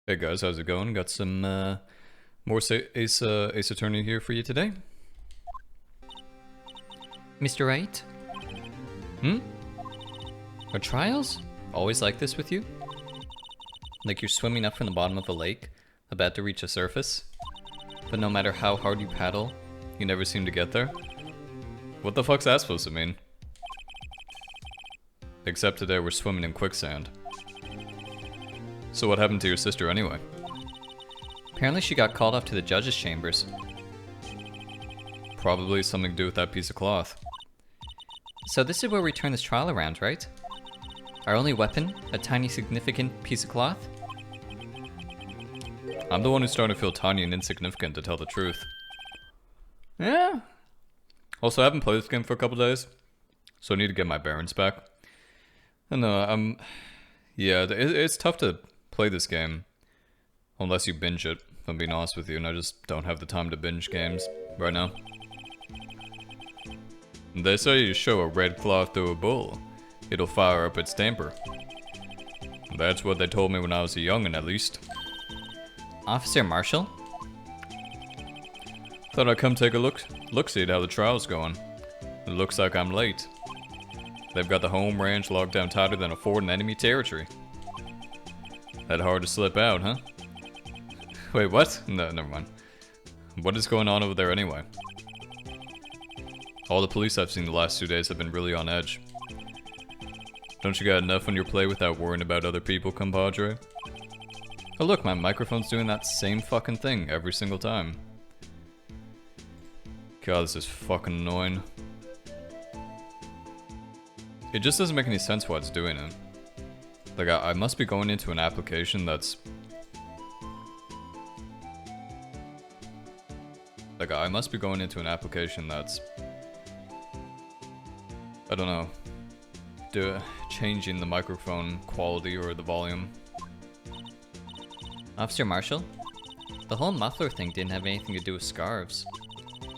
Hey guys, how's it going? Got some more Ace Attorney here for you today. Mr. Wright? Hmm? Are trials always like this with you? Like you're swimming up from the bottom of a lake, about to reach the surface, but no matter how hard you paddle, You never seem to get there? What the fuck's that supposed to mean? Except today we're swimming in quicksand. So what happened to your sister anyway? apparently she got called off to the judge's chambers. Probably something to do with that piece of cloth. So this is where we turn this trial around, right? Our only weapon, a tiny significant piece of cloth? I'm the one who's starting to feel tiny and insignificant, to tell the truth. Yeah. Also, I haven't played this game for a couple days, so I need to get my bearings back. And yeah, it's tough to play this game unless you binge it, if I'm being honest with you, and I just don't have the time to binge games right now. They say you show a red cloth to a bull, it'll fire up its temper. That's what they told me when I was a youngin', at least. Officer Marshall? Thought I'd come take a look-see at how the trial's going. It looks like I'm late. They've got the home range locked down tighter than a fort in enemy territory. That hard to slip out, huh? Wait, what? No, never mind. What is going on over there anyway? All the police I've seen the last 2 days have been really on edge. Don't you got enough on your plate without worrying about other people, compadre? Oh look, my microphone's doing that same fucking thing every single time. God, this is fucking annoying. It just doesn't make any sense why it's doing it. Like, I must be going into an application that's... I don't know. Changing the microphone quality or the volume. Officer Marshall? The whole muffler thing didn't have anything to do with scarves.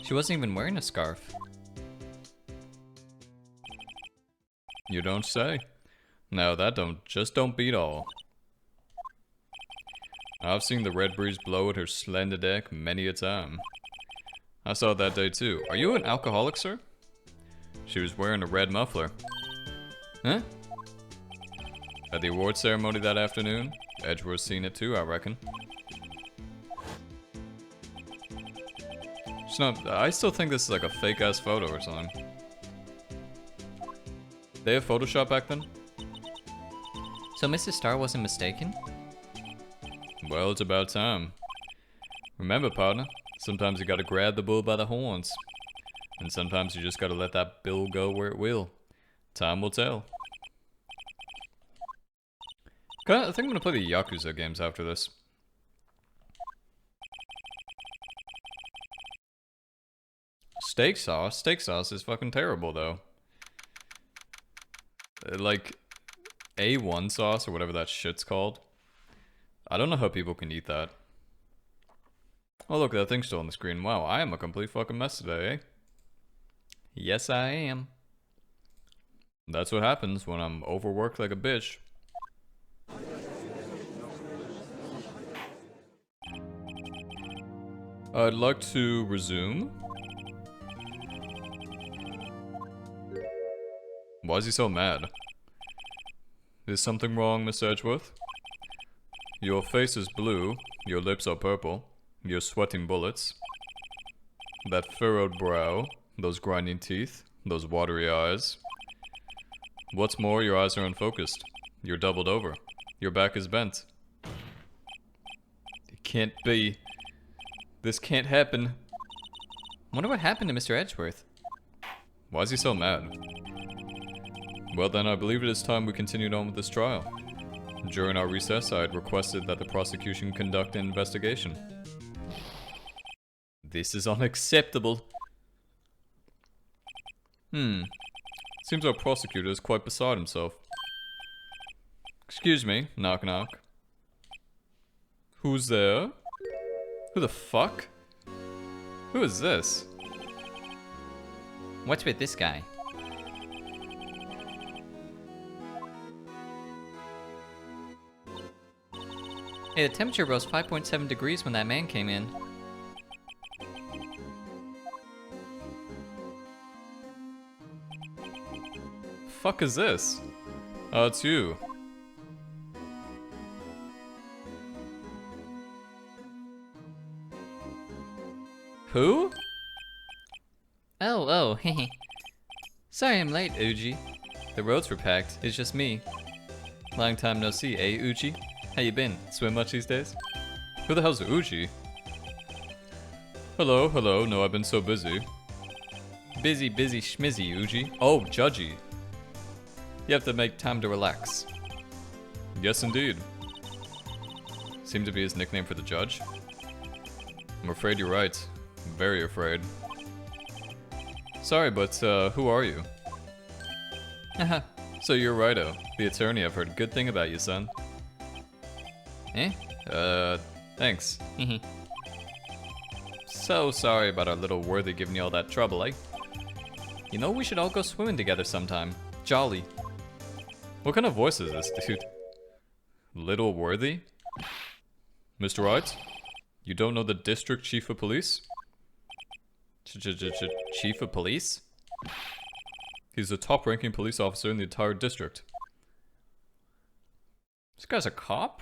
She wasn't even wearing a scarf. You don't say. Now that just don't beat all. I've seen the red breeze blow at her slender deck many a time. I saw it that day too. Are you an alcoholic, sir? She was wearing a red muffler. Huh? At the award ceremony that afternoon, Edgeworth seen it too, I reckon. It's not, I still think this is like a fake ass photo or something. They have Photoshop back then? So Mrs. Starr wasn't mistaken? Well, it's about time. Remember, partner, sometimes you gotta grab the bull by the horns. And sometimes you just gotta let that bill go where it will. Time will tell. I think I'm gonna play the Yakuza games after this. Steak sauce? Steak sauce is fucking terrible, though. Like, A1 sauce or whatever that shit's called. I don't know how people can eat that. Oh look, that thing's still on the screen. Wow, I am a complete fucking mess today, eh? Yes, I am. That's what happens when I'm overworked like a bitch. I'd like to resume. Why is he so mad? Is something wrong, Miss Edgeworth? Your face is blue, your lips are purple, you're sweating bullets. That furrowed brow, those grinding teeth, those watery eyes. What's more, your eyes are unfocused. You're doubled over. Your back is bent. It can't be. This can't happen. Wonder what happened to Mr. Edgeworth? Why is he so mad? Well then, I believe it is time we continued on with this trial. During our recess, I had requested that the prosecution conduct an investigation. This is unacceptable. Seems our prosecutor is quite beside himself. Excuse me, knock knock. Who's there? Who the fuck? Who is this? What's with this guy? Hey, the temperature rose 5.7 degrees when that man came in. Fuck is this? Oh, it's you. Who? Oh, hehe. Sorry I'm late, Uji. The roads were packed. It's just me. Long time no see, eh, Uji? How you been? Swim much these days? Who the hell's Uji? Hello, hello. No, I've been so busy. Busy schmizzy, Uji. Oh, Judgy. You have to make time to relax. Yes, indeed. Seemed to be his nickname for the judge. I'm afraid you're right. Very afraid. Sorry, but who are you? Haha. So you're Ryunosuke, the attorney. I've heard a good thing about you, son. Eh? Thanks. Hehe. So sorry about our little worthy giving you all that trouble, eh? You know, we should all go swimming together sometime. Jolly. What kind of voice is this, dude? Little worthy? Mr. Wright? You don't know the district chief of police? Chief of police? He's the top-ranking police officer in the entire district. This guy's a cop?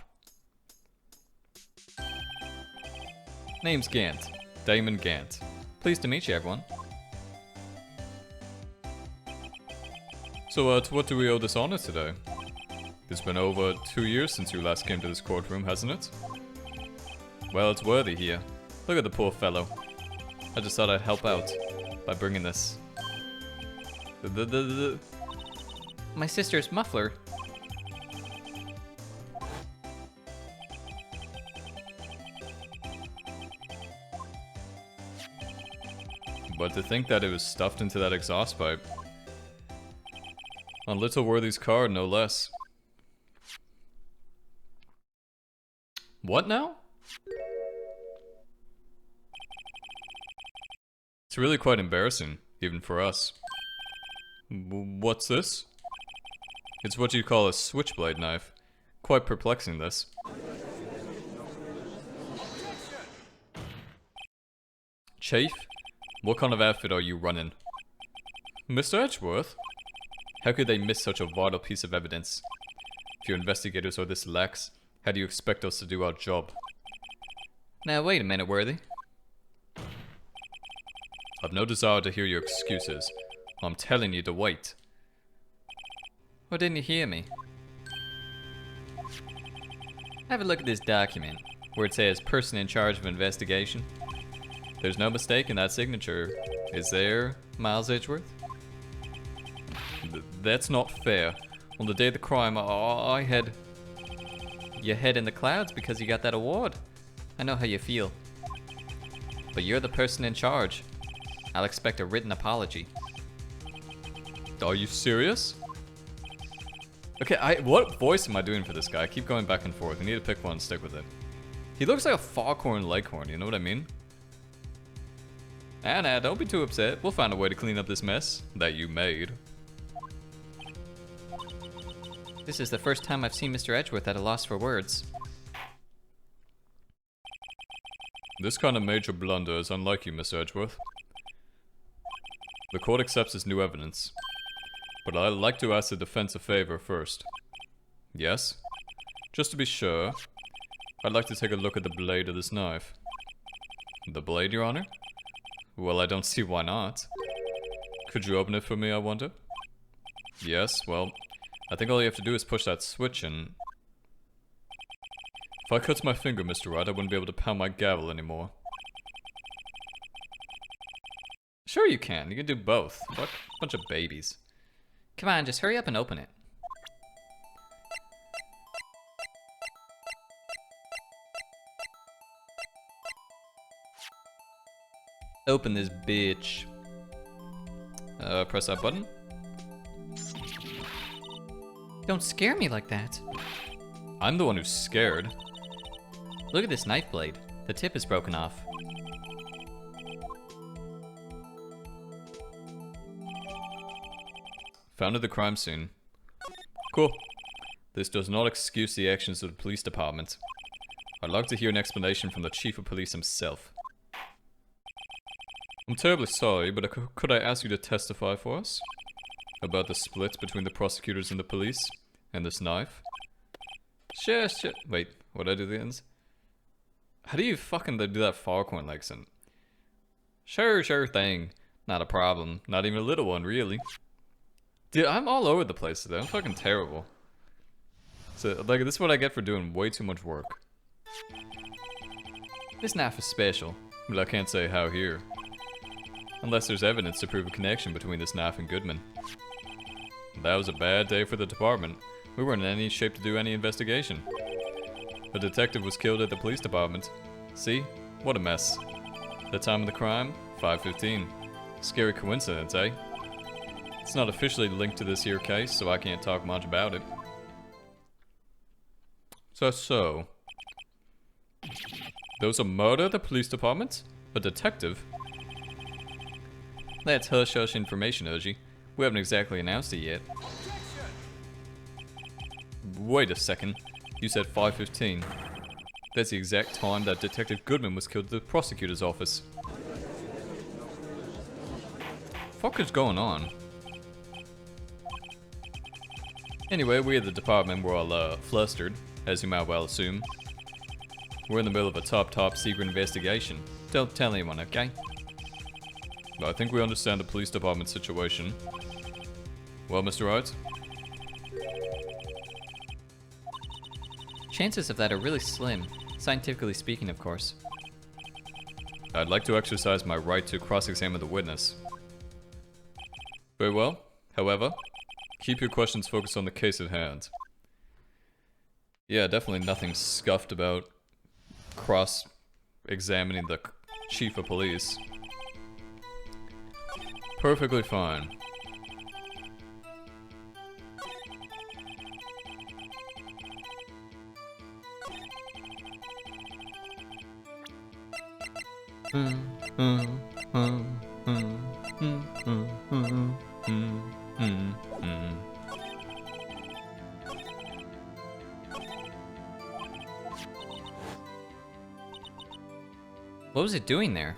Name's Gant. Damon Gant. Pleased to meet you, everyone. So, to what do we owe this honor today? It's been over 2 years since you last came to this courtroom, hasn't it? Well, it's worthy here. Look at the poor fellow. I just thought I'd help out by bringing this. My sister's muffler. But to think that it was stuffed into that exhaust pipe. On Little Worthy's card, no less. What now? It's really quite embarrassing, even for us. What's this? It's what you call a switchblade knife. Quite perplexing, this. Chief? What kind of outfit are you running? Mr. Edgeworth? How could they miss such a vital piece of evidence? If your investigators are this lax, how do you expect us to do our job? Now wait a minute, Worthy. I've no desire to hear your excuses. I'm telling you to wait. Or didn't you hear me? Have a look at this document, where it says person in charge of investigation. There's no mistake in that signature, is there, Miles Edgeworth? That's not fair. On the day of the crime, I had... Your head in the clouds because you got that award. I know how you feel. But you're the person in charge. I'll expect a written apology. Are you serious? Okay, what voice am I doing for this guy? I keep going back and forth. I need to pick one and stick with it. He looks like a Foghorn Leghorn, you know what I mean? Nah, don't be too upset. We'll find a way to clean up this mess that you made. This is the first time I've seen Mr. Edgeworth at a loss for words. This kind of major blunder is unlike you, Mr. Edgeworth. The court accepts this new evidence, but I'd like to ask the defense a favor first. Yes? Just to be sure, I'd like to take a look at the blade of this knife. The blade, Your Honor? Well, I don't see why not. Could you open it for me, I wonder? Yes, well, I think all you have to do is push that switch and... If I cut my finger, Mr. Wright, I wouldn't be able to pound my gavel anymore. Sure you can do both. What? Bunch of babies. Come on, just hurry up and open it. Open this bitch. Press that button. Don't scare me like that. I'm the one who's scared. Look at this knife blade. The tip is broken off. Found at the crime scene. Cool. This does not excuse the actions of the police department. I'd like to hear an explanation from the chief of police himself. I'm terribly sorry, but could I ask you to testify for us? About the split between the prosecutors and the police? And this knife? Sure. Wait, what did I do the ends? How do you fucking do that Foghorn Leghorn? Sure thing. Not a problem. Not even a little one, really. Dude, I'm all over the place today. I'm fucking terrible. So, like, this is what I get for doing way too much work. This knife is special, but I can't say how here. Unless there's evidence to prove a connection between this knife and Goodman. That was a bad day for the department. We weren't in any shape to do any investigation. A detective was killed at the police department. See? What a mess. The time of the crime? 5:15. Scary coincidence, eh? It's not officially linked to this here case, so I can't talk much about it. So. There was a murder at the police department? A detective? That's hush-hush information, Oji. We haven't exactly announced it yet. Wait a second. You said 5:15. That's the exact time that Detective Goodman was killed at the prosecutor's office. Fuck is going on? Anyway, we at the department were all flustered, as you might well assume. We're in the middle of a top secret investigation. Don't tell anyone, okay? I think we understand the police department situation. Well, Mr. Wright? Chances of that are really slim, scientifically speaking, of course. I'd like to exercise my right to cross-examine the witness. Very well. However, keep your questions focused on the case at hand. Yeah, definitely nothing scuffed about cross-examining the chief of police. Perfectly fine. What was it doing there?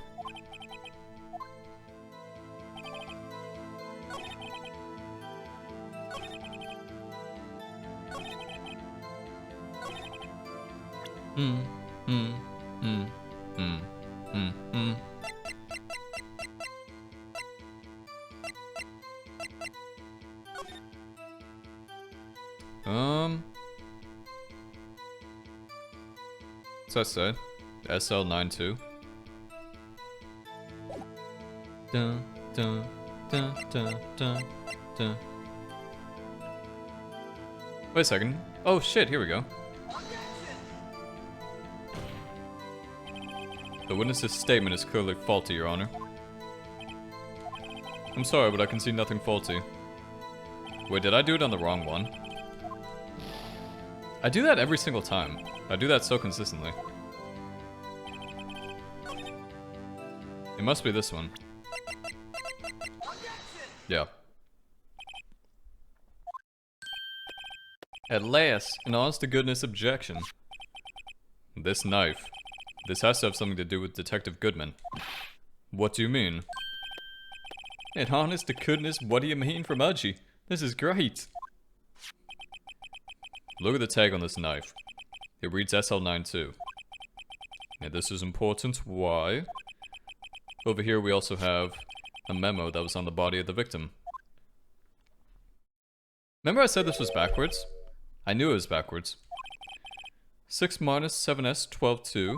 What's that say? SL92. Dun, dun, dun, dun, dun, dun. Wait a second. Oh shit, here we go. The witness's statement is clearly faulty, Your Honor. I'm sorry, but I can see nothing faulty. Wait, did I do it on the wrong one? I do that every single time. I do that so consistently. It must be this one. Yeah. At last, an honest-to-goodness objection. This knife. This has to have something to do with Detective Goodman. What do you mean? An honest-to-goodness, what do you mean from Uji? This is great. Look at the tag on this knife. It reads SL92. And this is important. Why? Over here we also have a memo that was on the body of the victim. Remember I said this was backwards? I knew it was backwards. 6 minus 7s 12-2.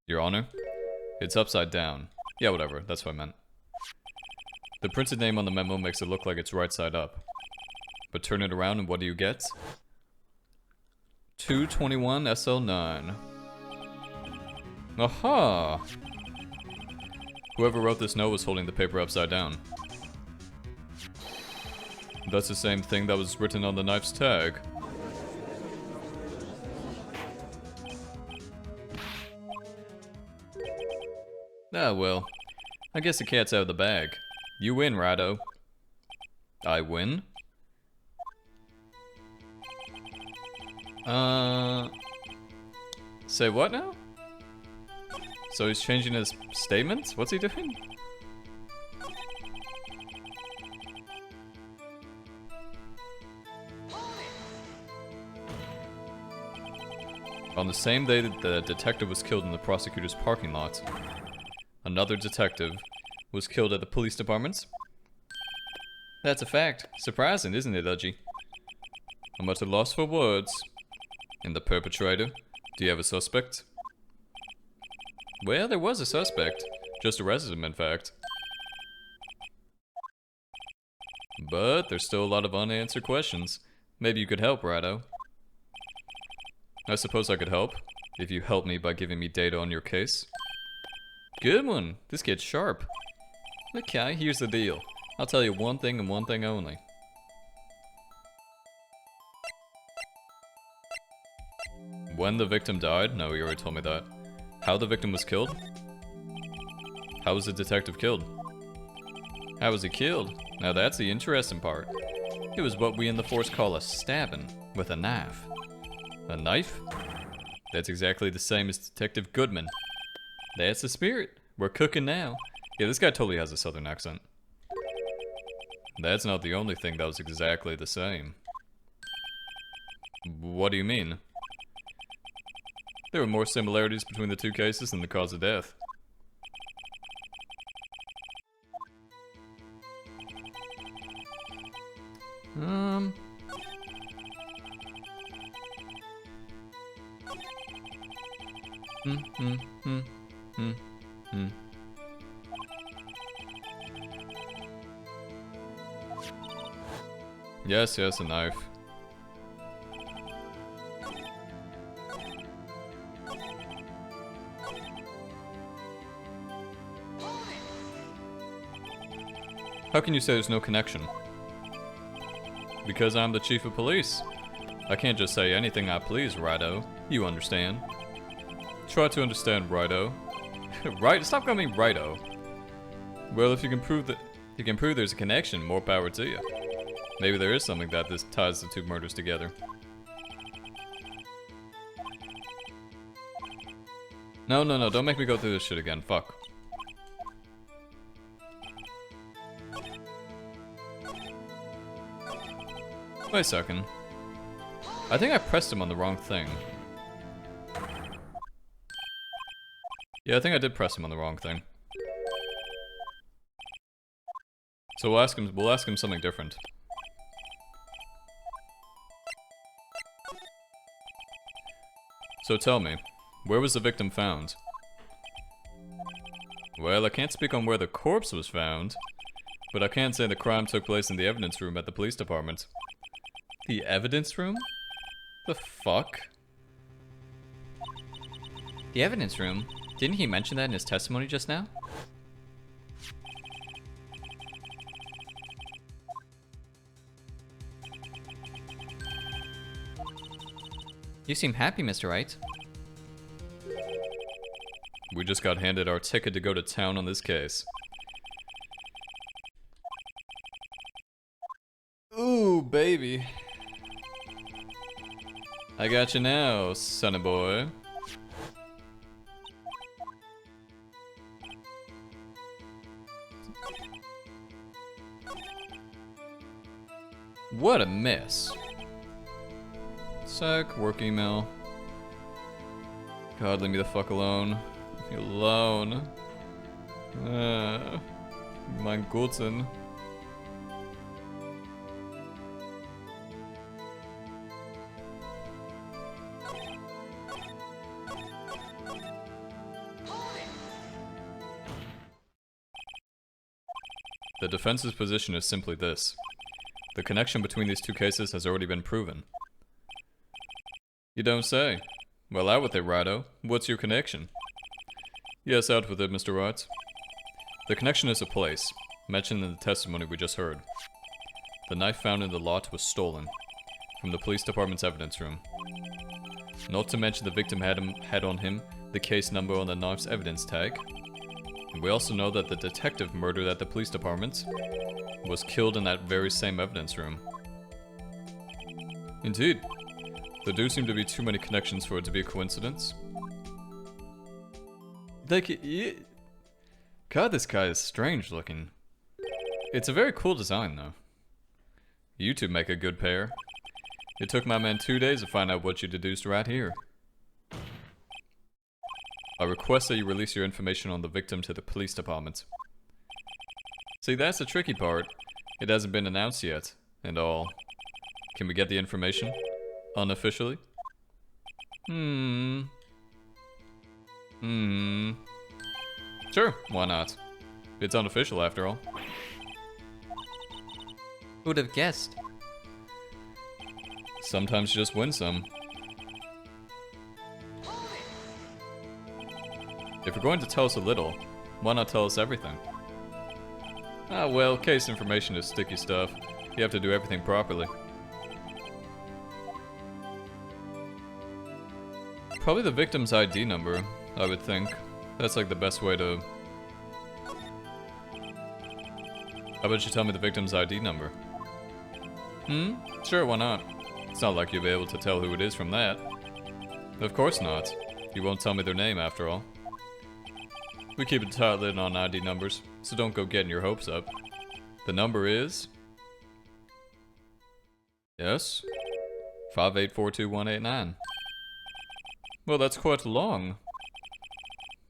Your Honor, it's upside down. Yeah, whatever, that's what I meant. The printed name on the memo makes it look like it's right side up. But turn it around and what do you get? 221 SL9. Aha! Whoever wrote this note was holding the paper upside down. That's the same thing that was written on the knife's tag. Ah well, I guess the cat's out of the bag. You win, Rado. I win? Say what now? So he's changing his statements? What's he doing? On the same day that the detective was killed in the prosecutor's parking lot, another detective was killed at the police department. That's a fact. Surprising, isn't it, Udgy? I'm at a loss for words. And the perpetrator? Do you have a suspect? Well, there was a suspect. Just arrested him, in fact. But there's still a lot of unanswered questions. Maybe you could help, Rado. I suppose I could help, if you help me by giving me data on your case. Good one. This kid's sharp. Okay, here's the deal. I'll tell you one thing and one thing only. When the victim died? No, you already told me that. How the victim was killed? How was the detective killed? How was he killed? Now that's the interesting part. It was what we in the force call a stabbing, with a knife. A knife? That's exactly the same as Detective Goodman. That's the spirit. We're cooking now. Yeah, this guy totally has a southern accent. That's not the only thing that was exactly the same. What do you mean? There were more similarities between the two cases than the cause of death. Yes, a knife. How can you say there's no connection? Because I'm the chief of police. I can't just say anything I please, Rido. You understand. Try to understand, Rido. Right? Stop calling me Rido. Well, if you can prove there's a connection, more power to you. Maybe there is something that this ties the two murders together. No, don't make me go through this shit again. Fuck. Wait a second. I think I pressed him on the wrong thing. Yeah, I think I did press him on the wrong thing. So we'll ask him something different. So tell me, where was the victim found? Well, I can't speak on where the corpse was found, but I can say the crime took place in the evidence room at the police department. The evidence room? The fuck? The evidence room? Didn't he mention that in his testimony just now? You seem happy, Mr. Wright. We just got handed our ticket to go to town on this case. Ooh, baby. I got you now, sonny boy. What a mess. Psych, work email. God, leave me the fuck alone. Leave me alone. Mein Guten. The defense's position is simply this. The connection between these two cases has already been proven. You don't say. Well, out with it, Rido. What's your connection? Yes, out with it, Mr. Wright. The connection is a place, mentioned in the testimony we just heard. The knife found in the lot was stolen, from the police department's evidence room. Not to mention the victim had on him the case number on the knife's evidence tag. And we also know that the detective murdered at the police department was killed in that very same evidence room. Indeed. There do seem to be too many connections for it to be a coincidence. God, this guy is strange looking. It's a very cool design, though. You two make a good pair. It took my man 2 days to find out what you deduced right here. I request that you release your information on the victim to the police department. See, that's the tricky part. It hasn't been announced yet, and all. Can we get the information? Unofficially? Sure, why not? It's unofficial after all. Who'd have guessed? Sometimes you just win some. If you're going to tell us a little, why not tell us everything? Ah, well, case information is sticky stuff. You have to do everything properly. Probably the victim's ID number, I would think. That's like the best way to... How about you tell me the victim's ID number? Sure, why not? It's not like you'll be able to tell who it is from that. Of course not. You won't tell me their name after all. We keep a tight lid on ID numbers, so don't go getting your hopes up. The number is... Yes? 5842189. Well, that's quite long.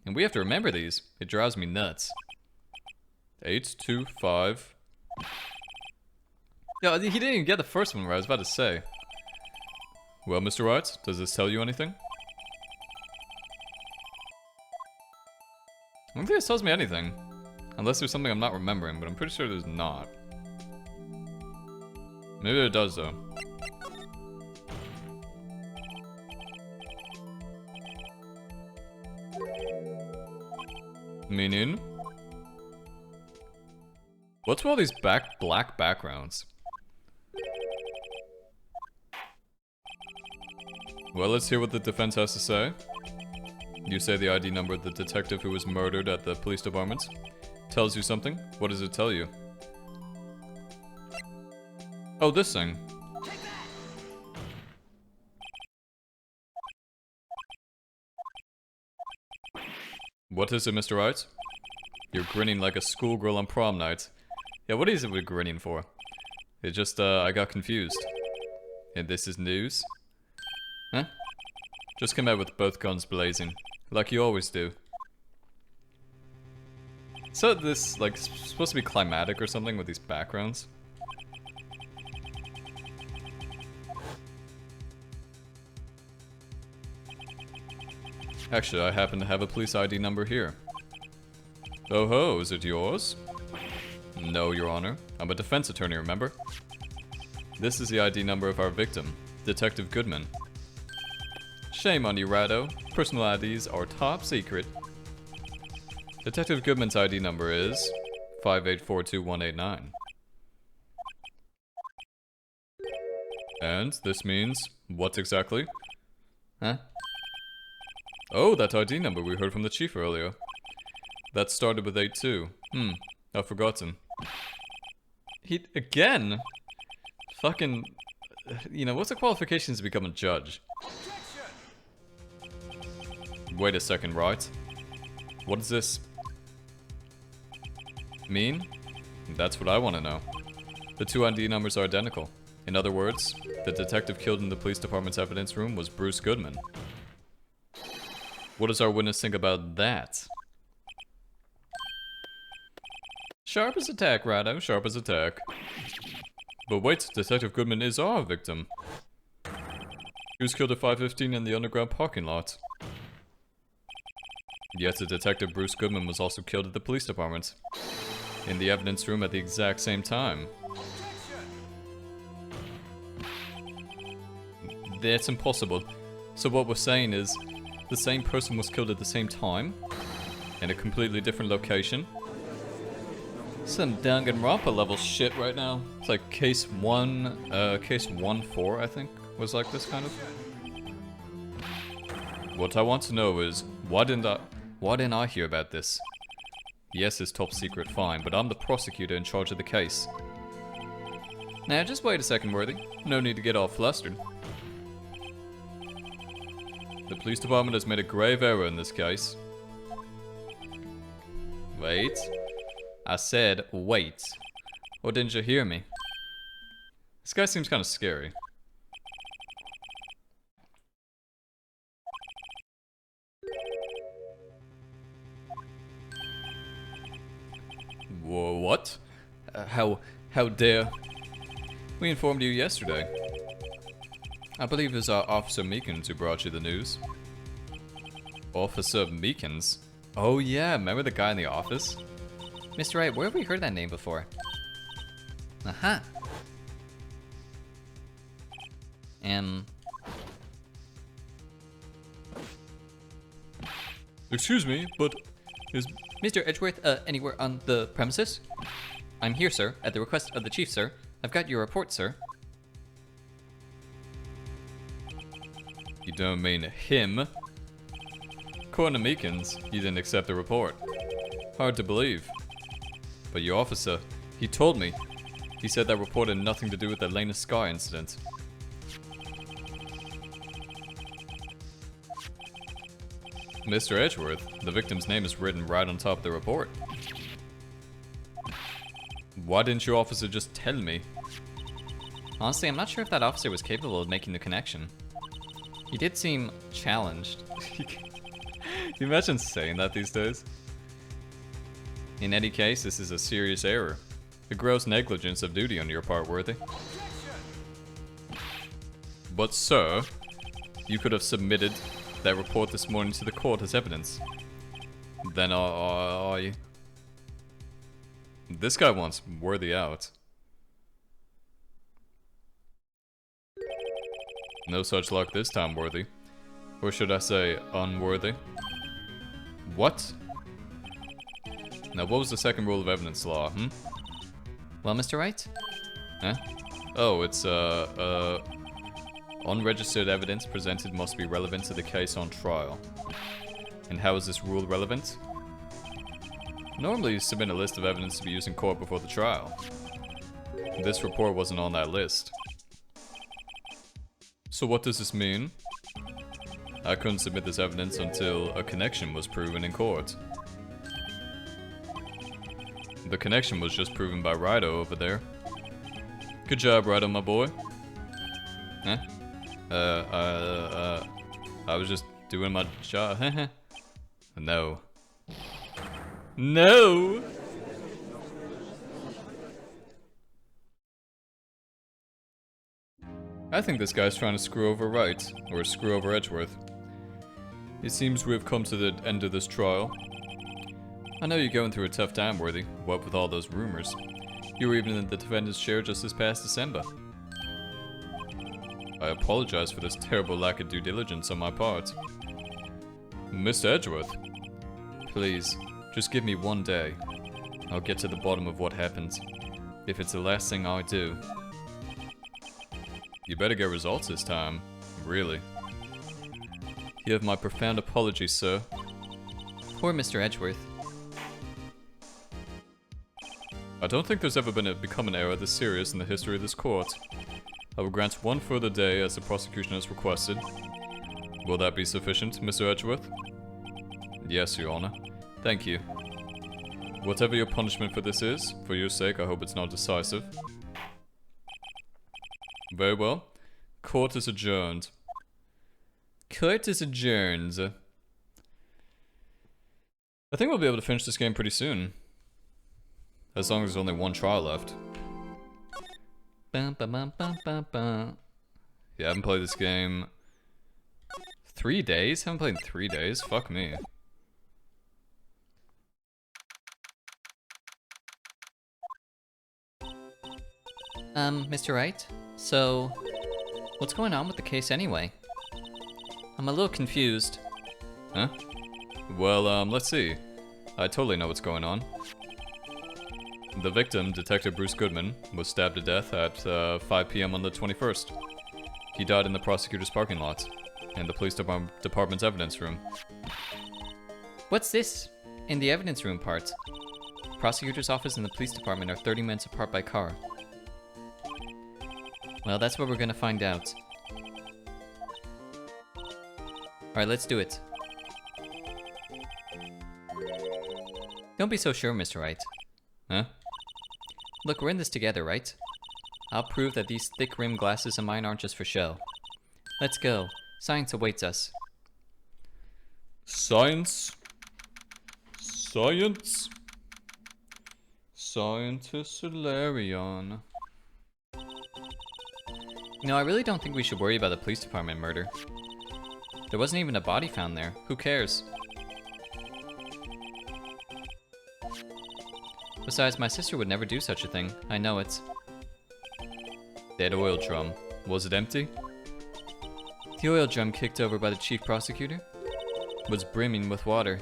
And we have to remember these. It drives me nuts. 825... Yeah, he didn't even get the first one right, I was about to say. Well, Mr. Wright, does this tell you anything? I don't think this tells me anything. Unless there's something I'm not remembering, but I'm pretty sure there's not. Maybe it does, though. Meaning? What's with all these black backgrounds? Well, let's hear what the defense has to say. You say the ID number of the detective who was murdered at the police department tells you something. What does it tell you? Oh, this thing. What is it, Mr. Wright? You're grinning like a schoolgirl on prom night. Yeah, what is it we're grinning for? It just, I got confused. And this is news? Huh? Just come out with both guns blazing. Like you always do. So this, like, supposed to be climatic or something with these backgrounds? Actually, I happen to have a police ID number here. Oh ho, is it yours? No, Your Honor. I'm a defense attorney, remember? This is the ID number of our victim, Detective Goodman. Shame on you, Rado. Personal IDs are top secret. Detective Goodman's ID number is 5842189. And this means what exactly? Huh? Oh, that ID number we heard from the chief earlier. That started with 82. I've forgotten. He, again? Fucking, you know, what's the qualifications to become a judge? Wait a second, right? What does this mean? That's what I want to know. The two ID numbers are identical. In other words, the detective killed in the police department's evidence room was Bruce Goodman. What does our witness think about that? Sharp as attack, Rado. Sharp as attack. But wait, Detective Goodman is our victim. He was killed at 5:15 in the underground parking lot. Yet the detective Bruce Goodman was also killed at the police department. In the evidence room at the exact same time. That's impossible. So what we're saying is, the same person was killed at the same time, in a completely different location. Some Danganronpa level shit right now. It's like case 1-4, I think, was like this kind of. What I want to know is, why didn't I hear about this? Yes, it's top secret, fine, but I'm the prosecutor in charge of the case. Now, just wait a second, Worthy. No need to get all flustered. The police department has made a grave error in this case. Wait. I said wait. Or didn't you hear me? This guy seems kind of scary. Whoa, what? How dare? We informed you yesterday. I believe it was Officer Meekins who brought you the news. Officer Meekins? Oh yeah, remember the guy in the office? Mr. Wright, where have we heard that name before? Aha. Excuse me, but is Mr. Edgeworth, anywhere on the premises? I'm here, sir, at the request of the chief, sir. I've got your report, sir. You don't mean him? According to Meekins, he didn't accept the report. Hard to believe. But your officer, he told me. He said that report had nothing to do with the Lena Sky incident. Mr. Edgeworth, the victim's name is written right on top of the report. Why didn't your officer just tell me? Honestly, I'm not sure if that officer was capable of making the connection. He did seem challenged. Can you imagine saying that these days? In any case, this is a serious error. A gross negligence of duty on your part, Worthy. But sir, you could have submitted that report this morning to the court as evidence. Then this guy wants Worthy out. No such luck this time, Worthy. Or should I say, unworthy? What? Now, what was the second rule of evidence law, Well, Mr. Wright? Huh? Oh, it's, unregistered evidence presented must be relevant to the case on trial. And how is this rule relevant? Normally, you submit a list of evidence to be used in court before the trial. This report wasn't on that list. So what does this mean? I couldn't submit this evidence until a connection was proven in court. The connection was just proven by Rydo over there. Good job, Rydo, my boy. Huh? I was just doing my job. No. No! I think this guy's trying to screw over Wright, or screw over Edgeworth. It seems we have come to the end of this trial. I know you're going through a tough time, Worthy, what with all those rumors. You were even in the defendant's chair just this past December. I apologize for this terrible lack of due diligence on my part. Mr. Edgeworth, please, just give me one day. I'll get to the bottom of what happened. If it's the last thing I do. You better get results this time. Really. You have my profound apologies, sir. Poor Mr. Edgeworth. I don't think there's ever become an error this serious in the history of this court. I will grant one further day as the prosecution has requested. Will that be sufficient, Mr. Edgeworth? Yes, Your Honor. Thank you. Whatever your punishment for this is, for your sake, I hope it's not decisive. Very well. Court is adjourned. Court is adjourned. I think we'll be able to finish this game pretty soon. As long as there's only one trial left. Bum, bum, bum, bum, bum, bum. Yeah, I haven't played this game 3 days? Haven't played in 3 days? Fuck me. Mr. Wright? So, what's going on with the case anyway? I'm a little confused. Huh? Well, let's see. I totally know what's going on. The victim, Detective Bruce Goodman, was stabbed to death at 5 p.m. on the 21st. He died in the prosecutor's parking lot, in the police department's evidence room. What's this? In the evidence room part. Prosecutor's office and the police department are 30 minutes apart by car. Well, that's what we're gonna find out. Alright, let's do it. Don't be so sure, Mr. Wright. Huh? Look, we're in this together, right? I'll prove that these thick-rimmed glasses of mine aren't just for show. Let's go. Science awaits us. Science. Science. Scientist Solarion. You know, I really don't think we should worry about the police department murder. There wasn't even a body found there. Who cares? Besides, my sister would never do such a thing. I know it. That oil drum. Was it empty? The oil drum kicked over by the chief prosecutor was brimming with water.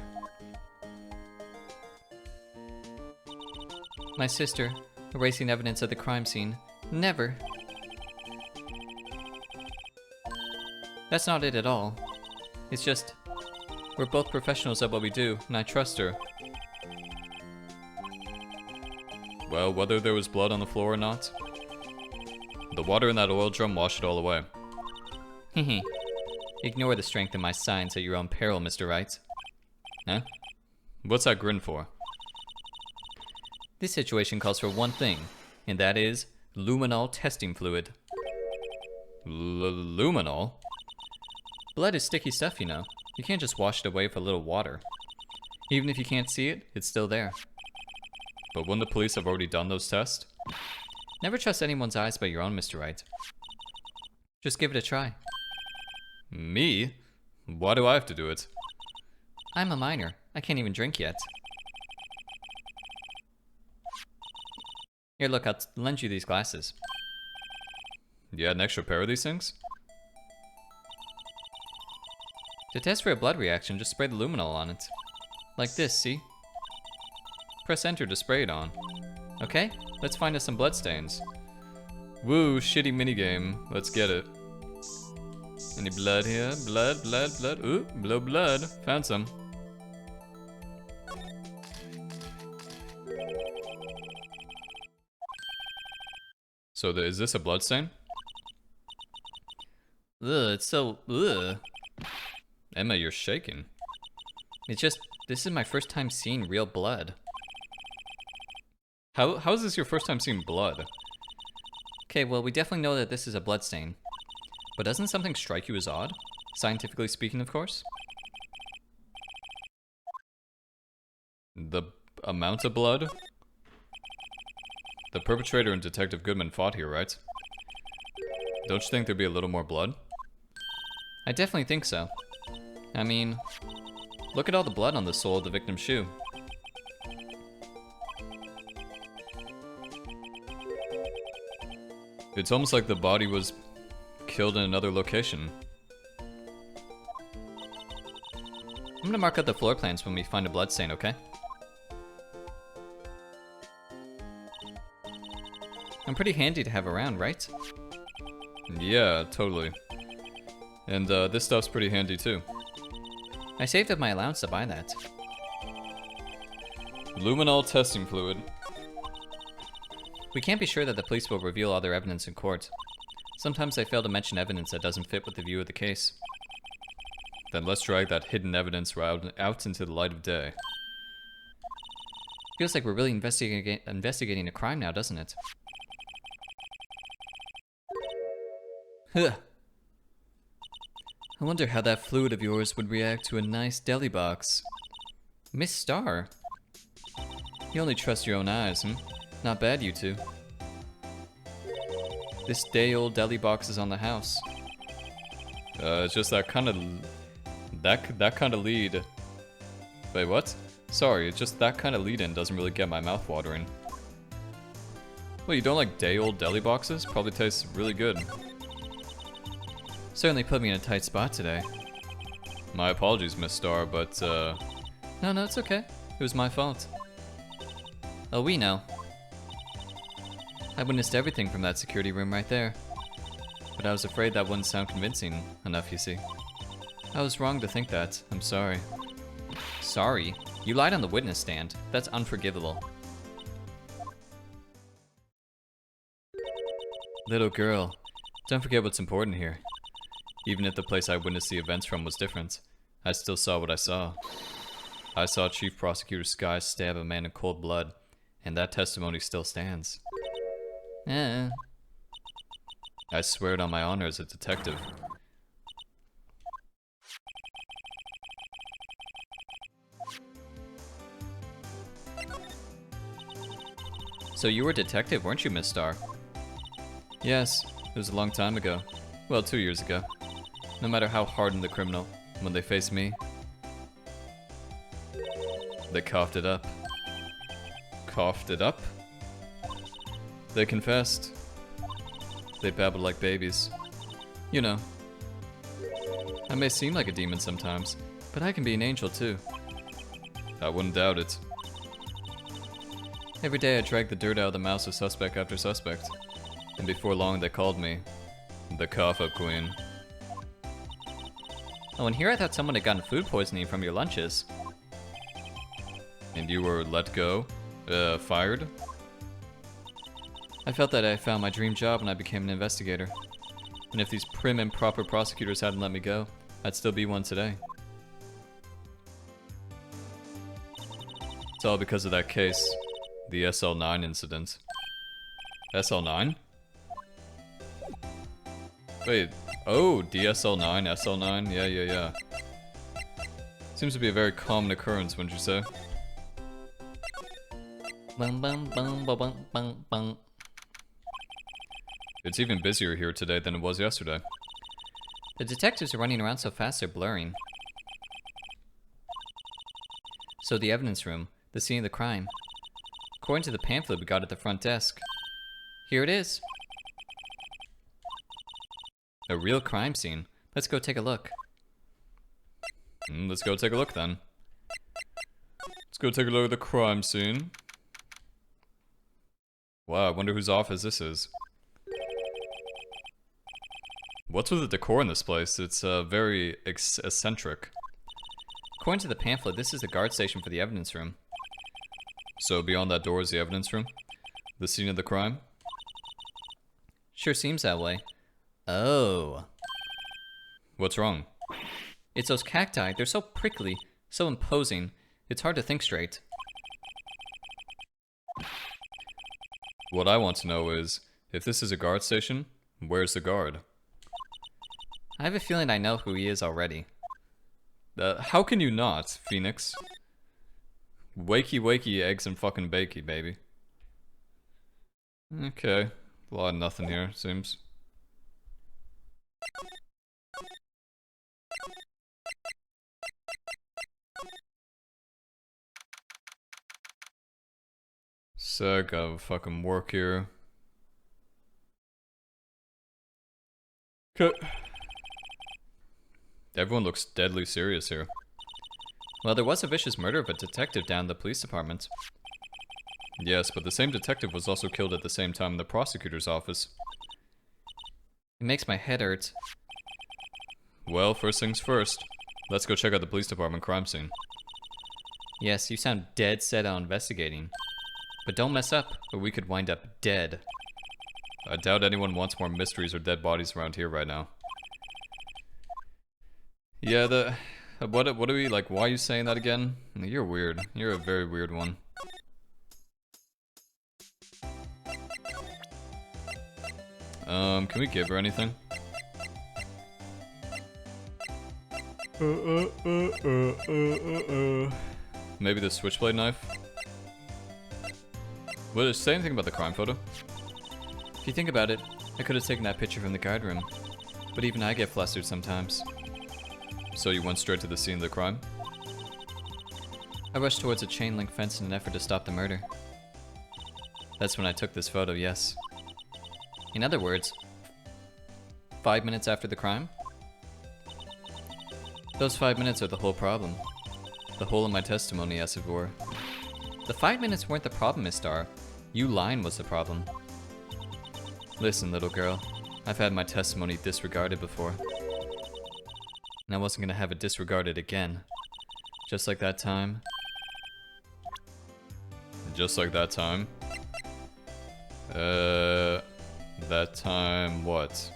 My sister, erasing evidence of the crime scene. Never. That's not it at all. It's just, we're both professionals at what we do, and I trust her. Well, whether there was blood on the floor or not, the water in that oil drum washed it all away. Hehe. Ignore the strength of my science at your own peril, Mr. Wright. Huh? What's that grin for? This situation calls for one thing, and that is luminol testing fluid. Luminol? Blood is sticky stuff, you know. You can't just wash it away with a little water. Even if you can't see it, it's still there. But wouldn't the police have already done those tests? Never trust anyone's eyes but your own, Mr. Wright. Just give it a try. Me? Why do I have to do it? I'm a minor. I can't even drink yet. Here, look, I'll lend you these glasses. You had an extra pair of these things? To test for a blood reaction, just spray the luminol on it. Like this, see? Press enter to spray it on. Okay, let's find us some bloodstains. Woo, shitty minigame. Let's get it. Any blood here? Blood, blood, blood. Ooh, blood. Found some. So is this a bloodstain? Ugh, it's so ugh. Emma, you're shaking. It's just, this is my first time seeing real blood. How is this your first time seeing blood? Okay, well, we definitely know that this is a bloodstain. But doesn't something strike you as odd? Scientifically speaking, of course. The amount of blood? The perpetrator and Detective Goodman fought here, right? Don't you think there'd be a little more blood? I definitely think so. I mean, look at all the blood on the sole of the victim's shoe. It's almost like the body was killed in another location. I'm gonna mark out the floor plans when we find a bloodstain, okay? I'm pretty handy to have around, right? Yeah, totally. And this stuff's pretty handy too. I saved up my allowance to buy that. Luminol testing fluid. We can't be sure that the police will reveal all their evidence in court. Sometimes they fail to mention evidence that doesn't fit with the view of the case. Then let's drag that hidden evidence out into the light of day. Feels like we're really investigating a crime now, doesn't it? Huh. I wonder how that fluid of yours would react to a nice deli box. Miss Star. You only trust your own eyes, hmm? Not bad, you two. This day-old deli box is on the house. It's just that kind of lead. Wait, what? Sorry, it's just that kind of lead-in doesn't really get my mouth watering. Well, you don't like day-old deli boxes? Probably tastes really good. Certainly put me in a tight spot today. My apologies, Miss Star, but No, it's okay. It was my fault. Oh, we know. I witnessed everything from that security room right there. But I was afraid that wouldn't sound convincing enough, you see. I was wrong to think that. I'm sorry. Sorry? You lied on the witness stand. That's unforgivable. Little girl, don't forget what's important here. Even if the place I witnessed the events from was different, I still saw what I saw. I saw Chief Prosecutor Sky stab a man in cold blood, and that testimony still stands. I swear it on my honor as a detective. So you were a detective, weren't you, Miss Star? Yes, it was a long time ago. Well, 2 years ago. No matter how hardened the criminal, when they face me, they coughed it up. Coughed it up? They confessed. They babbled like babies. You know. I may seem like a demon sometimes, but I can be an angel too. I wouldn't doubt it. Every day I dragged the dirt out of the mouths of suspect after suspect. And before long they called me the cough-up queen. Oh, and here I thought someone had gotten food poisoning from your lunches. And you were let go? Fired? I felt that I found my dream job when I became an investigator. And if these prim and proper prosecutors hadn't let me go, I'd still be one today. It's all because of that case. The SL9 incident. SL9? Wait, oh, DSL9, SL9, yeah. Seems to be a very common occurrence, wouldn't you say? It's even busier here today than it was yesterday. The detectives are running around so fast they're blurring. So the evidence room, the scene of the crime. According to the pamphlet we got at the front desk. Here it is. A real crime scene. Let's go take a look. Let's go take a look then. Let's go take a look at the crime scene. Wow, I wonder whose office this is. What's with the decor in this place? It's very eccentric. According to the pamphlet, this is the guard station for the evidence room. So beyond that door is the evidence room? The scene of the crime? Sure seems that way. Oh. What's wrong? It's those cacti. They're so prickly, so imposing. It's hard to think straight. What I want to know is, if this is a guard station, where's the guard? I have a feeling I know who he is already. How can you not, Phoenix? Wakey wakey eggs and fucking bakey, baby. Okay. A lot of nothing here, seems. So I gotta fucking work here. Okay. Everyone looks deadly serious here. Well, there was a vicious murder of a detective down in the police department. Yes, but the same detective was also killed at the same time in the prosecutor's office. It makes my head hurt. Well, first things first. Let's go check out the police department crime scene. Yes, you sound dead set on investigating. But don't mess up, or we could wind up dead. I doubt anyone wants more mysteries or dead bodies around here right now. Yeah, what are we, like, why are you saying that again? You're weird. You're a very weird one. Can we give her anything? Maybe the switchblade knife? Well, does it say anything about the crime photo? If you think about it, I could have taken that picture from the guard room. But even I get flustered sometimes. So you went straight to the scene of the crime? I rushed towards a chain link fence in an effort to stop the murder. That's when I took this photo, yes. In other words, 5 minutes after the crime? Those 5 minutes are the whole problem. The whole of my testimony, as it were. The 5 minutes weren't the problem, Miss Star. You lying was the problem. Listen, little girl. I've had my testimony disregarded before. And I wasn't gonna have it disregarded again. Just like that time. Just like that time? That time what?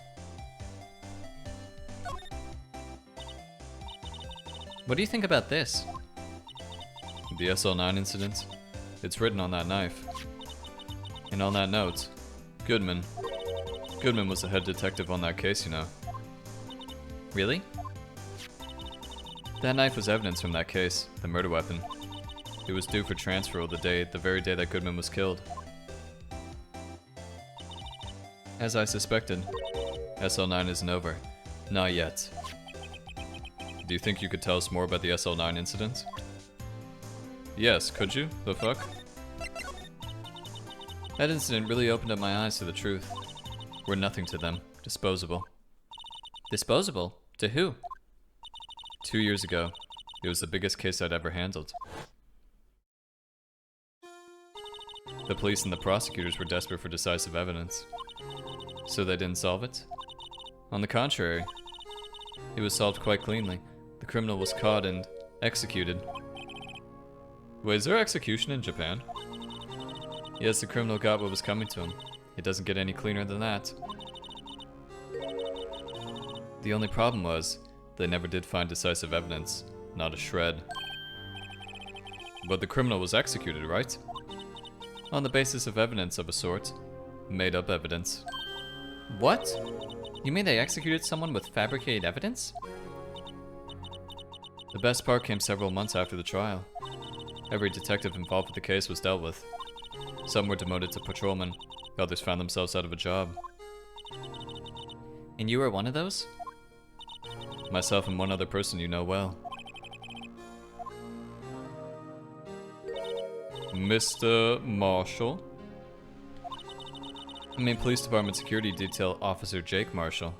What do you think about this? The SL9 incident? It's written on that knife. And on that note, Goodman. Goodman was the head detective on that case, you know. Really? That knife was evidence from that case, the murder weapon. It was due for transfer the very day that Goodman was killed. As I suspected, SL9 isn't over. Not yet. Do you think you could tell us more about the SL9 incident? Yes, could you? The fuck? That incident really opened up my eyes to the truth. We're nothing to them. Disposable. Disposable? To who? 2 years ago, it was the biggest case I'd ever handled. The police and the prosecutors were desperate for decisive evidence. So they didn't solve it? On the contrary, it was solved quite cleanly. The criminal was caught and executed. Wait, is there execution in Japan? Yes, the criminal got what was coming to him. It doesn't get any cleaner than that. The only problem was, they never did find decisive evidence. Not a shred. But the criminal was executed, right? On the basis of evidence of a sort. Made up evidence. What? You mean they executed someone with fabricated evidence? The best part came several months after the trial. Every detective involved with the case was dealt with. Some were demoted to patrolmen, others found themselves out of a job. And you were one of those? Myself and one other person you know well. Mr. Marshall? I mean, Police Department Security Detail Officer Jake Marshall.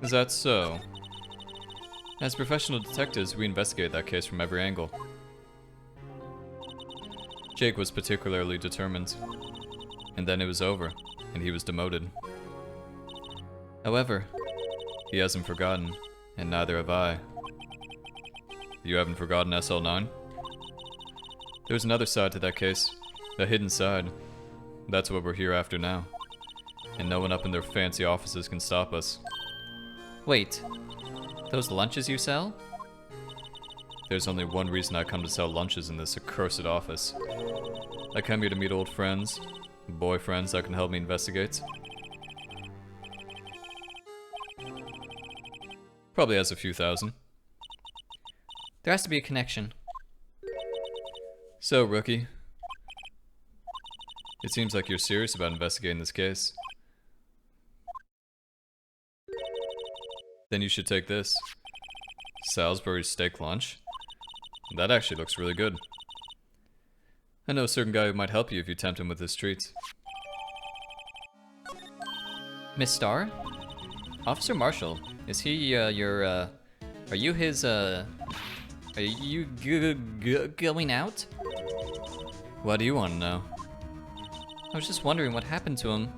Is that so? As professional detectives, we investigate that case from every angle. Jake was particularly determined. And then it was over, and he was demoted. However, he hasn't forgotten, and neither have I. You haven't forgotten SL9? There's another side to that case, a hidden side. That's what we're here after now. And no one up in their fancy offices can stop us. Wait, those lunches you sell? There's only one reason I come to sell lunches in this accursed office. I come here to meet old friends, boyfriends that can help me investigate. Probably has a few thousand. There has to be a connection. So, rookie, it seems like you're serious about investigating this case. Then you should take this. Salisbury steak lunch. That actually looks really good. I know a certain guy who might help you if you tempt him with this treat. Miss Starr? Officer Marshall, is he, are you his, are you going out? Why do you want to know? I was just wondering what happened to him.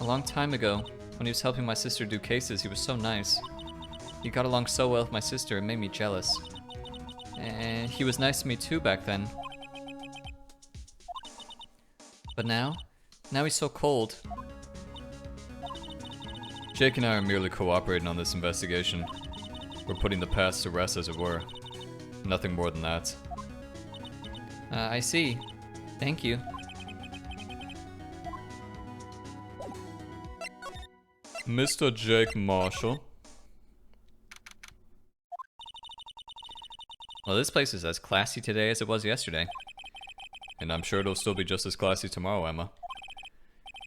A long time ago, when he was helping my sister do cases, he was so nice. He got along so well with my sister, it made me jealous. And he was nice to me too back then. But now he's so cold. Jake and I are merely cooperating on this investigation. We're putting the past to rest, as it were. Nothing more than that. I see. Thank you. Mr. Jake Marshall. Well, this place is as classy today as it was yesterday. And I'm sure it'll still be just as classy tomorrow, Emma.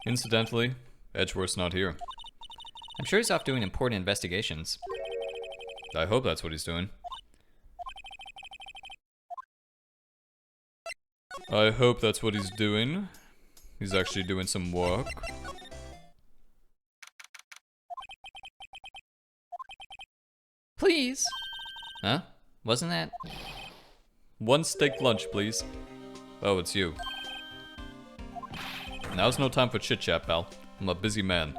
Incidentally, Edgeworth's not here. I'm sure he's off doing important investigations. I hope that's what he's doing. I hope that's what he's doing. He's actually doing some work. Please! Huh? Wasn't that? One steak lunch, please. Oh, it's you. Now's no time for chit-chat, pal. I'm a busy man.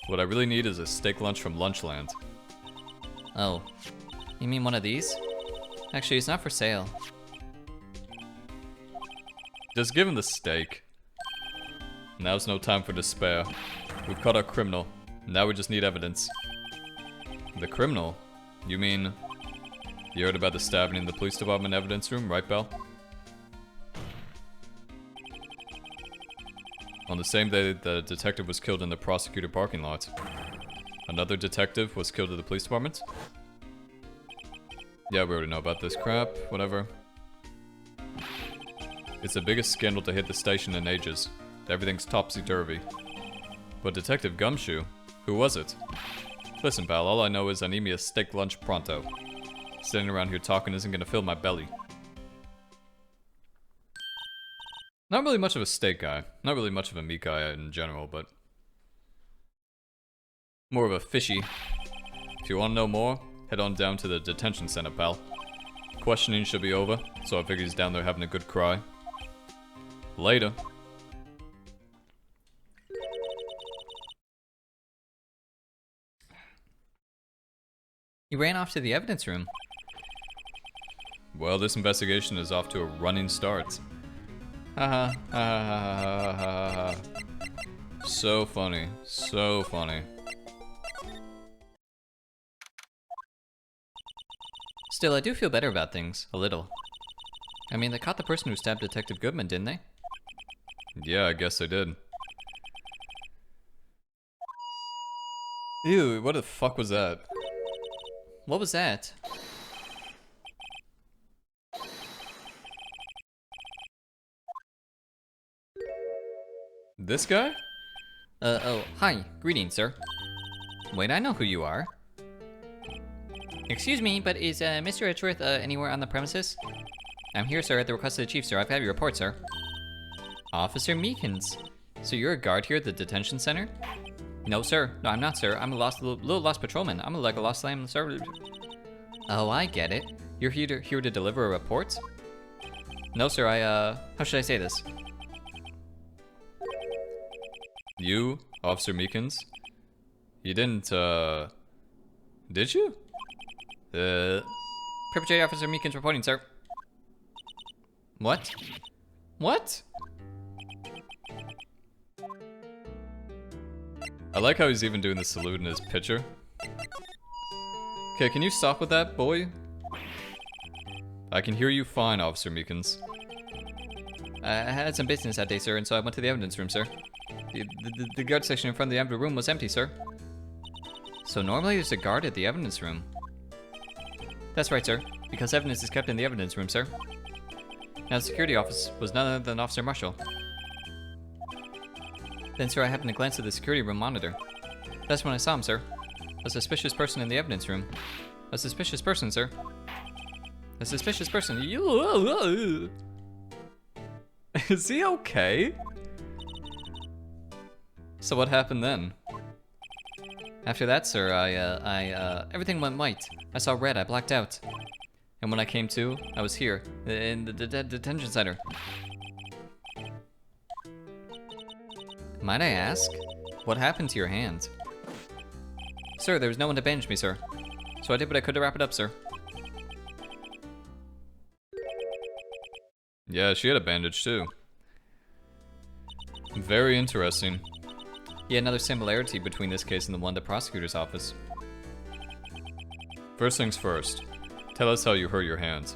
What I really need is a steak lunch from Lunchland. Oh. You mean one of these? Actually, it's not for sale. Just give him the steak. Now's no time for despair. We've caught our criminal. Now we just need evidence. The criminal? You mean You heard about the stabbing in the police department evidence room, right, Belle? On the same day that a detective was killed in the prosecutor parking lot, another detective was killed at the police department? Yeah, we already know about this crap, whatever. It's the biggest scandal to hit the station in ages. Everything's topsy-turvy. But Detective Gumshoe, who was it? Listen, pal, all I know is I need me a steak lunch pronto. Sitting around here talking isn't gonna fill my belly. Not really much of a steak guy. Not really much of a meat guy in general, but... more of a fishy. If you want to know more, head on down to the detention center, pal. Questioning should be over, so I figure he's down there having a good cry. Later. You ran off to the evidence room. Well, this investigation is off to a running start. Haha, ha ha ha. So funny, so funny. Still, I do feel better about things, a little. I mean, they caught the person who stabbed Detective Goodman, didn't they? Yeah, I guess I did. Ew, what the fuck was that? What was that? This guy? Oh, hi. Greetings, sir. Wait, I know who you are. Excuse me, but is Mr. Edgeworth anywhere on the premises? I'm here, sir, at the request of the chief, sir. I've had your report, sir. Officer Meekins. So you're a guard here at the detention center? No, sir. No, I'm not, sir. I'm a little lost patrolman. I'm like a lost lamb, sir. Oh, I get it. You're here to deliver a report? No, sir. How should I say this? You, Officer Meekins? You didn't, did you? Perpetrator Officer Meekins reporting, sir. What? What? I like how he's even doing the salute in his picture. Okay, can you stop with that, boy? I can hear you fine, Officer Meekins. I had some business that day, sir, and so I went to the evidence room, sir. The guard section in front of the evidence room was empty, sir. So normally there's a guard at the evidence room. That's right, sir, because evidence is kept in the evidence room, sir. Now the security office was none other than Officer Marshall. Then, sir, I happened to glance at the security room monitor. That's when I saw him, sir. A suspicious person in the evidence room. A suspicious person, sir. A suspicious person. Is he okay? So what happened then? After that, sir, everything went white. I saw red, I blacked out. And when I came to, I was here, in the detention center. Might I ask, what happened to your hand? Sir, there was no one to bandage me, sir. So I did what I could to wrap it up, sir. Yeah, she had a bandage too. Very interesting. Yet another similarity between this case and the one at the prosecutor's office. First things first, tell us how you hurt your hand.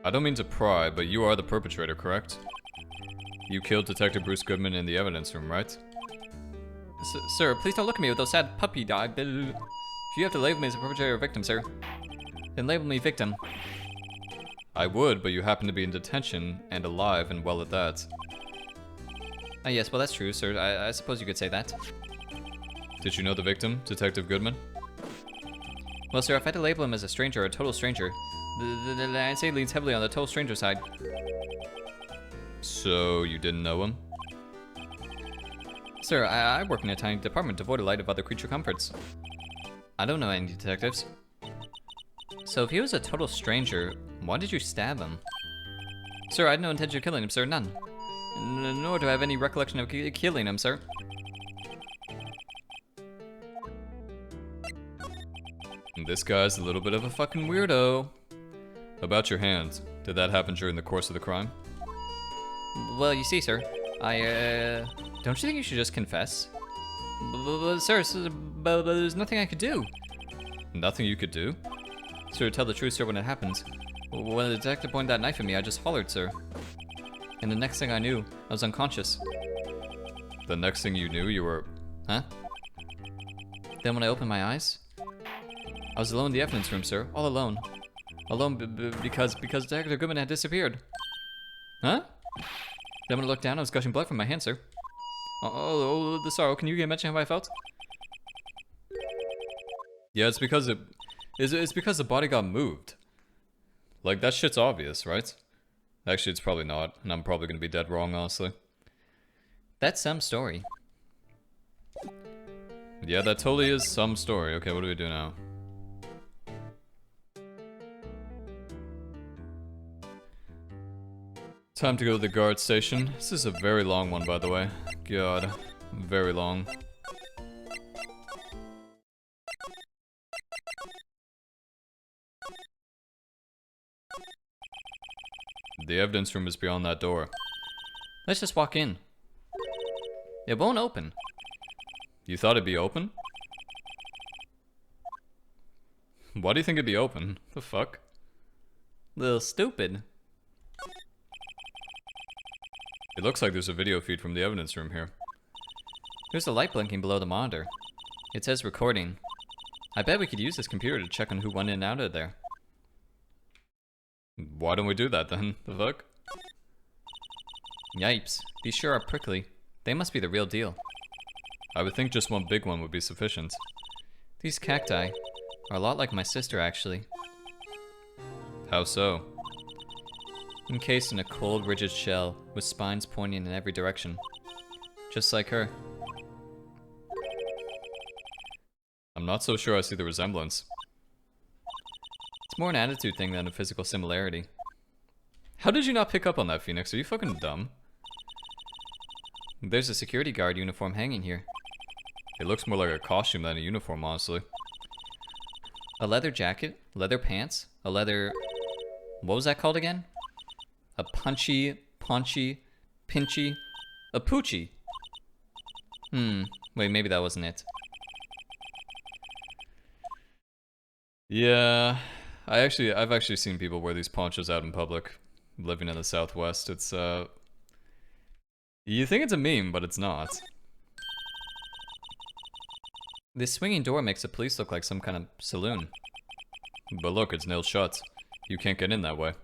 I don't mean to pry, but you are the perpetrator, correct? You killed Detective Bruce Goodman in the evidence room, right? Sir, please don't look at me with those sad puppy dog. If you have to label me as a perpetrator or victim, sir, then label me victim. I would, but you happen to be in detention and alive and well at that. Yes, well that's true, sir. I suppose you could say that. Did you know the victim, Detective Goodman? Well, sir, if I had to label him as a stranger or a total stranger, I'd say he leans heavily on the total stranger side. So, you didn't know him? Sir, I work in a tiny department devoid of light of other creature comforts. I don't know any detectives. So if he was a total stranger, why did you stab him? Sir, I had no intention of killing him, sir, none. Nor do I have any recollection of killing him, sir. This guy's a little bit of a fucking weirdo. About your hand, did that happen during the course of the crime? Well, you see, sir, don't you think you should just confess? Sir, but there's nothing I could do. Nothing you could do? Sir, tell the truth, sir, when it happens. When the detective pointed that knife at me, I just hollered, sir. And the next thing I knew, I was unconscious. The next thing you knew, you were... Huh? Then when I opened my eyes, I was alone in the evidence room, sir. All alone. Alone because Detective Goodman had disappeared. Huh? Then when I looked down, I was gushing blood from my hand, sir. The sorrow. Can you imagine how I felt? Yeah, it's because it's because the body got moved. Like, that shit's obvious, right? Actually, it's probably not, and I'm probably gonna be dead wrong, honestly. That's some story. Yeah, that totally is some story. Okay, what do we do now? Time to go to the guard station. This is a very long one, by the way. God, very long. The evidence room is beyond that door. Let's just walk in. It won't open. You thought it'd be open? Why do you think it'd be open? The fuck? Little stupid. It looks like there's a video feed from the evidence room here. There's a light blinking below the monitor. It says recording. I bet we could use this computer to check on who went in and out of there. Why don't we do that then? The fuck? Yipes. These sure are prickly. They must be the real deal. I would think just one big one would be sufficient. These cacti are a lot like my sister, actually. How so? Encased in a cold, rigid shell with spines pointing in every direction. Just like her. I'm not so sure I see the resemblance. It's more an attitude thing than a physical similarity. How did you not pick up on that, Phoenix? Are you fucking dumb? There's a security guard uniform hanging here. It looks more like a costume than a uniform, honestly. A leather jacket, leather pants, a leather... What was that called again? A punchy, pinchy, a poochie. Wait, maybe that wasn't it. Yeah, I've actually seen people wear these ponchos out in public, living in the Southwest. It's, you think it's a meme, but it's not. This swinging door makes the police look like some kind of saloon. But look, it's nailed shut. You can't get in that way.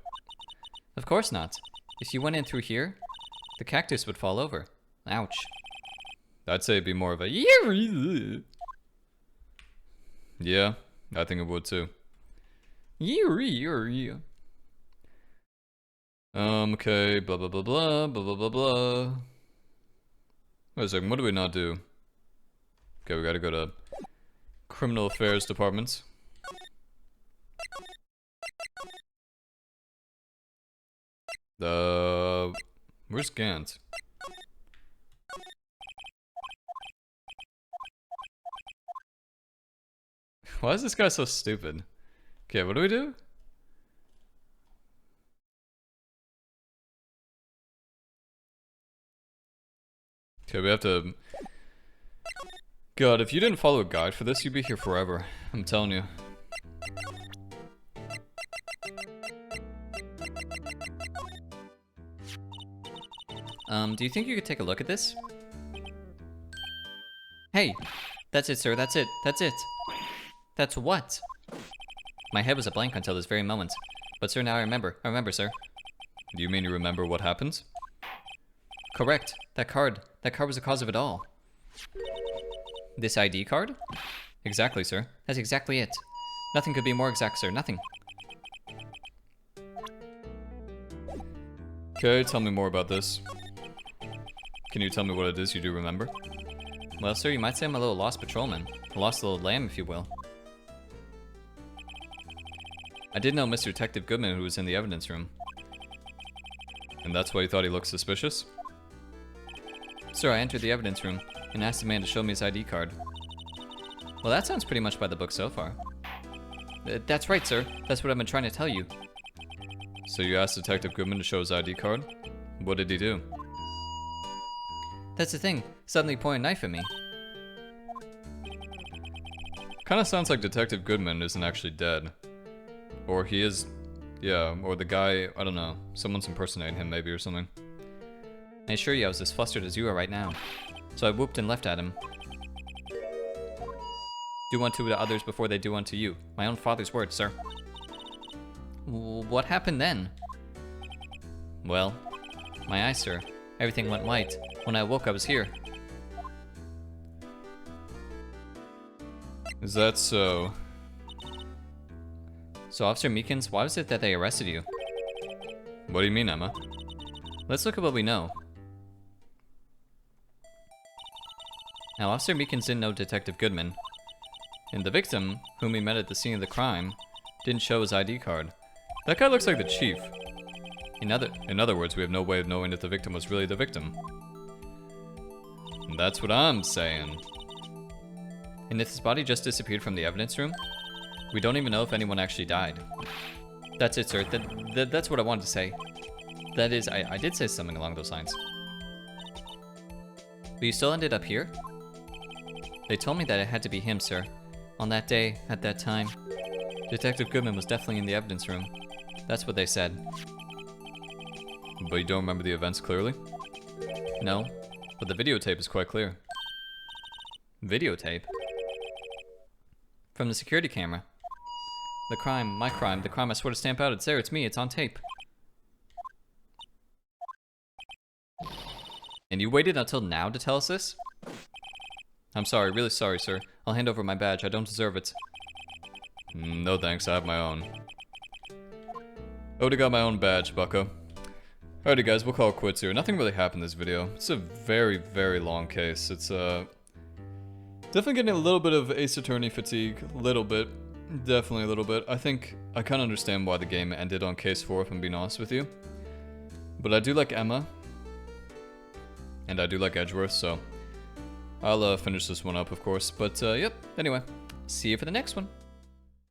Of course not. If you went in through here, the cactus would fall over. Ouch. I'd say it'd be more of a... Yeah, I think it would too. Okay, blah blah blah blah, blah blah blah blah. Wait a second, what do we not do? Okay, we gotta go to Criminal Affairs Department. Where's Gant? Why is this guy so stupid? Okay, what do we do? Okay, we have to... God, if you didn't follow a guide for this, you'd be here forever. I'm telling you. Do you think you could take a look at this? Hey! That's it, sir, that's it, that's it! That's what? My head was a blank until this very moment. But sir, now I remember, sir. Do you mean you remember what happened? Correct. That card was the cause of it all. This ID card? Exactly, sir. That's exactly it. Nothing could be more exact, sir, nothing. Okay, tell me more about this. Can you tell me what it is you do remember? Well, sir, you might say I'm a little lost patrolman. A lost little lamb, if you will. I did know Mr. Detective Goodman, who was in the evidence room. And that's why you thought he looked suspicious? Sir, I entered the evidence room and asked the man to show me his ID card. Well, that sounds pretty much by the book so far. That's right, sir. That's what I've been trying to tell you. So you asked Detective Goodman to show his ID card? What did he do? That's the thing. Suddenly point a knife at me. Kinda sounds like Detective Goodman isn't actually dead. Or he is... Yeah, or the guy, I don't know. Someone's impersonating him maybe or something. I assure you I was as flustered as you are right now. So I whooped and left at him. Do unto the others before they do unto you. My own father's words, sir. What happened then? Well, my eyes, sir. Everything went white. When I woke, I was here. Is that so? So, Officer Meekins, why was it that they arrested you? What do you mean, Emma? Let's look at what we know. Now, Officer Meekins didn't know Detective Goodman. And the victim, whom he met at the scene of the crime, didn't show his ID card. That guy looks like the chief. In other words, we have no way of knowing if the victim was really the victim. And that's what I'm saying. And if his body just disappeared from the evidence room, we don't even know if anyone actually died. That's it, sir. That's what I wanted to say. That is, I did say something along those lines. But you still ended up here? They told me that it had to be him, sir. On that day, at that time, Detective Goodman was definitely in the evidence room. That's what they said. But you don't remember the events clearly? No. But the videotape is quite clear. Videotape? From the security camera. The crime, my crime, the crime I swore to stamp out. It's there, it's me, it's on tape. And you waited until now to tell us this? I'm sorry, really sorry, sir. I'll hand over my badge, I don't deserve it. No thanks, I have my own. Already got my own badge, bucko. Alrighty guys, we'll call it quits here. Nothing really happened in this video. It's a very, very long case. It's definitely getting a little bit of Ace Attorney fatigue. A little bit. Definitely a little bit. I think I kind of understand why the game ended on case 4, if I'm being honest with you. But I do like Emma. And I do like Edgeworth, so I'll finish this one up, of course. But, yep. Anyway, see you for the next one.